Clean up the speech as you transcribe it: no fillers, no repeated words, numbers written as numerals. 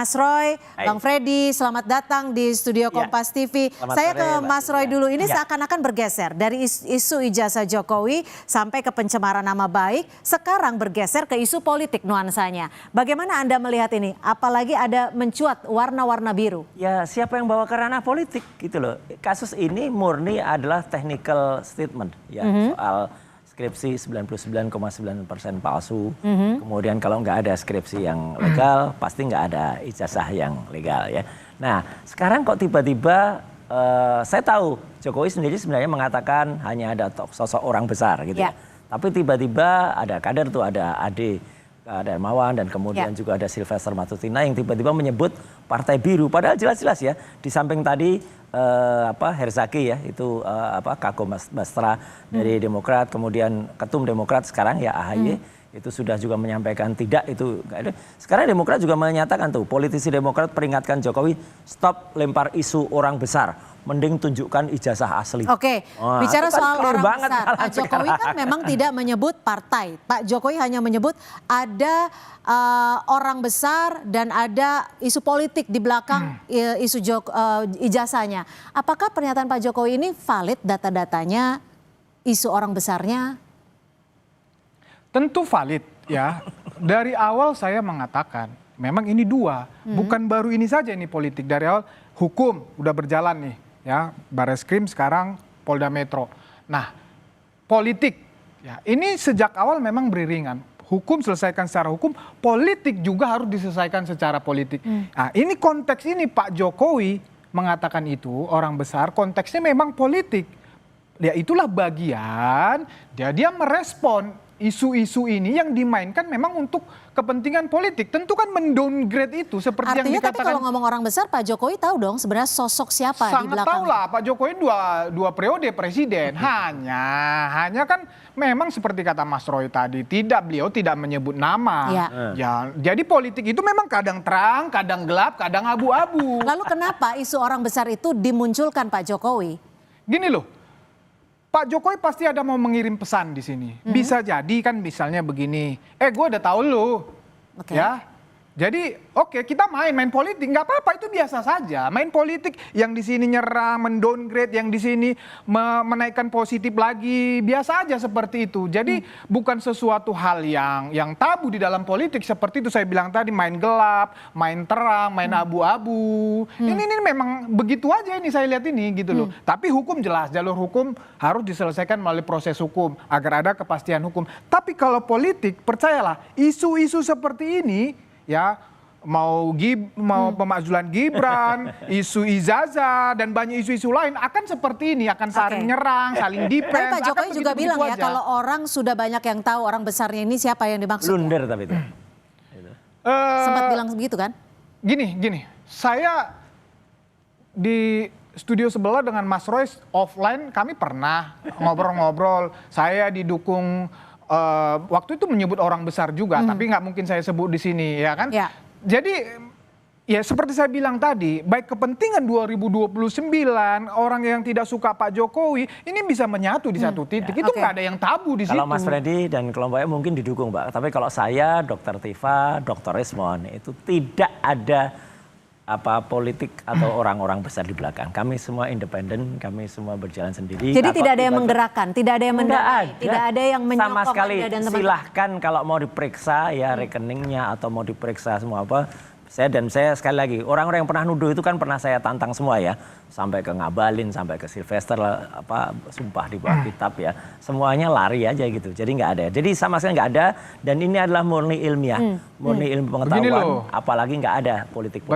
Mas Roy, Hai. Bang Freddy, selamat datang di studio Kompas TV. Saya ke Mas Roy dulu. Ini seakan-akan bergeser dari isu ijazah Jokowi sampai ke pencemaran nama baik. Sekarang bergeser ke isu politik nuansanya. Bagaimana Anda melihat ini? Apalagi ada mencuat warna-warna biru. Ya, siapa yang bawa ke ranah politik gitu loh. Kasus ini murni adalah technical statement ya, soal skripsi 99,9% palsu. Kemudian kalau nggak ada skripsi yang legal, pasti nggak ada ijazah yang legal ya. Nah, sekarang kok tiba-tiba saya tahu Jokowi sendiri sebenarnya mengatakan hanya ada sosok orang besar gitu ya. Tapi tiba-tiba ada kader tuh, ada Ade Darmawan dan kemudian juga ada Sylvester Matutina yang tiba-tiba menyebut Partai Biru. Padahal jelas-jelas ya, di samping tadi Herzaki ya, itu Kako Bastra dari Demokrat, kemudian Ketum Demokrat sekarang ya AHY itu sudah juga menyampaikan tidak, itu nggak ada. Sekarang Demokrat juga menyatakan tuh, politisi Demokrat peringatkan Jokowi stop lempar isu orang besar, mending tunjukkan ijazah asli. Oke, bicara soal orang besar, Pak Jokowi sekarang kan memang tidak menyebut partai. Pak Jokowi hanya menyebut ada orang besar dan ada isu politik di belakang isu ijazahnya. Apakah pernyataan Pak Jokowi ini valid data-datanya, isu orang besarnya? Tentu valid ya. Dari awal saya mengatakan memang ini dua, bukan baru ini saja ini politik. Dari awal hukum udah berjalan nih ya, Barreskrim sekarang Polda Metro. Nah, politik ya ini sejak awal memang beriringan. Hukum selesaikan secara hukum, politik juga harus diselesaikan secara politik. Nah, ini konteks ini Pak Jokowi mengatakan itu orang besar, konteksnya memang politik. Ya itulah bagian dia merespon isu-isu ini yang dimainkan memang untuk kepentingan politik. Tentu kan mendowngrade itu seperti artinya, yang dikatakan. Tapi kalau ngomong orang besar, Pak Jokowi tahu dong sebenarnya sosok siapa di belakang. Sangat tahu lah, Pak Jokowi dua periode presiden. Hanya kan memang seperti kata Mas Roy tadi, beliau tidak menyebut nama. Ya, jadi politik itu memang kadang terang, kadang gelap, kadang abu-abu. Lalu kenapa isu orang besar itu dimunculkan Pak Jokowi? Gini loh, Pak Jokowi pasti ada mau mengirim pesan di sini. Bisa jadi kan misalnya begini, gue udah tahu lu, ya. Jadi oke, kita main politik, nggak apa-apa, itu biasa saja. Main politik yang di sini nyerang, mendowngrade, yang di sini menaikkan positif lagi, biasa aja seperti itu. Jadi bukan sesuatu hal yang tabu di dalam politik seperti itu saya bilang tadi, main gelap, main terang, main abu-abu. Ini memang begitu aja ini saya lihat ini gitu loh. Tapi hukum jelas, jalur hukum harus diselesaikan melalui proses hukum agar ada kepastian hukum. Tapi kalau politik, percayalah, isu-isu seperti ini ya, mau pemakzulan Gibran, isu ijazah dan banyak isu-isu lain akan seperti ini, akan saling nyerang, saling defense. Tapi Pak Jokowi juga bilang ya, kalau orang sudah banyak yang tahu orang besarnya ini siapa yang dimaksud. Blunder tapi itu. Sempat bilang begitu kan? Gini, saya di studio sebelah dengan Mas Roy offline kami pernah ngobrol-ngobrol. Saya didukung waktu itu menyebut orang besar juga, tapi nggak mungkin saya sebut di sini ya kan. Jadi ya seperti saya bilang tadi, baik kepentingan 2029 orang yang tidak suka Pak Jokowi ini bisa menyatu di satu titik. Itu nggak ada yang tabu di situ. Kalau Mas Freddy dan kelompoknya mungkin didukung, Pak. Tapi kalau saya, Dr. Tifa, Dr. Resmond, itu tidak ada politik atau orang-orang besar di belakang. Kami semua independen, kami semua berjalan sendiri. Jadi tidak ada yang menggerakkan, tidak ada yang mendakai, tidak ada yang menyokong sama sekali. Anda dan teman-teman. Silahkan kalau mau diperiksa ya rekeningnya atau mau diperiksa semua apa. Saya sekali lagi, orang-orang yang pernah nuduh itu kan pernah saya tantang semua ya. Sampai ke Ngabalin, sampai ke Sylvester, sumpah di bawah kitab ya. Semuanya lari aja gitu, jadi nggak ada. Jadi sama sekali nggak ada, dan ini adalah murni ilmiah, murni ilmu pengetahuan, apalagi nggak ada politik.